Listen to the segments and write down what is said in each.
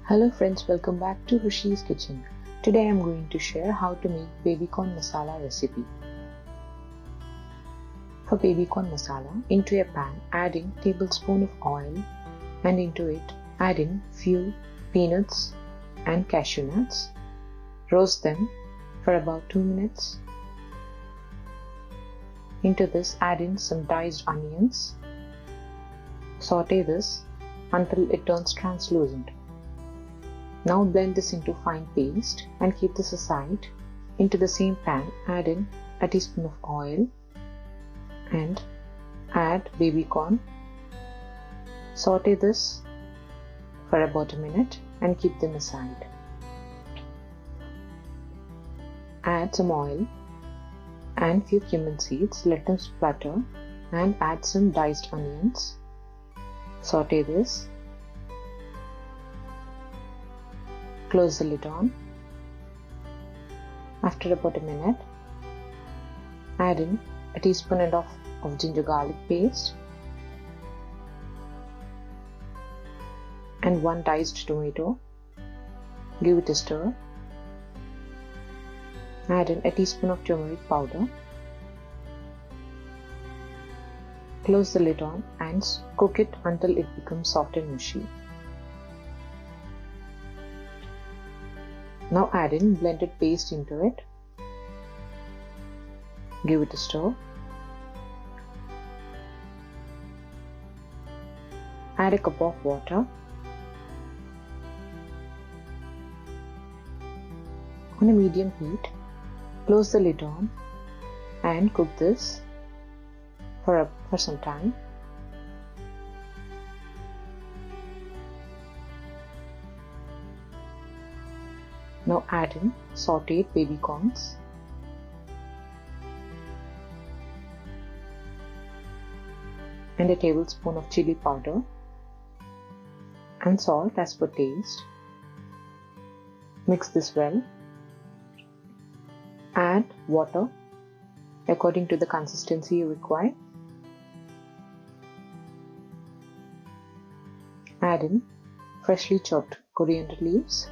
Hello friends, welcome back to Rishi's Kitchen. Today I am going to share how to make Baby Corn Masala recipe. For Baby Corn Masala, into a pan add in tablespoon of oil and into it add in few peanuts and cashew nuts. Roast them for about 2 minutes. Into this add in some diced onions. Saute this until it turns translucent. Now blend this into fine paste and keep this aside. Into the same pan add in a teaspoon of oil and add baby corn. Saute this for about a minute and keep them aside. Add some oil and few cumin seeds, let them splutter, and add some diced onions. Saute this. Close the lid on. After about a minute, add in a teaspoon and a half of ginger garlic paste and 1 diced tomato. Give it a stir. Add in a teaspoon of turmeric powder. Close the lid on and cook it until it becomes soft and mushy. Now add in blended paste into it. Give it a stir. Add a cup of water. On a medium heat, close the lid on and cook this for some time. Now add in sauteed baby corns. And a tablespoon of chili powder and salt as per taste. Mix this well. Add water according to the consistency you require. Add in freshly chopped coriander leaves,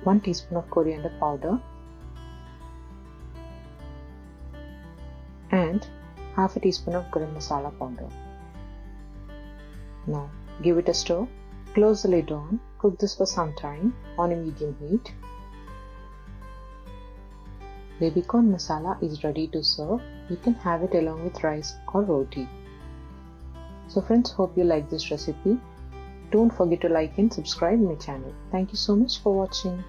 1 teaspoon of coriander powder and half a teaspoon of Garam Masala powder. Now give it a stir, close the lid on, cook this for some time on a medium heat. Baby corn masala is ready to serve. You can have it along with rice or roti. So friends, hope you like this recipe. Don't forget to like and subscribe my channel. Thank you so much for watching.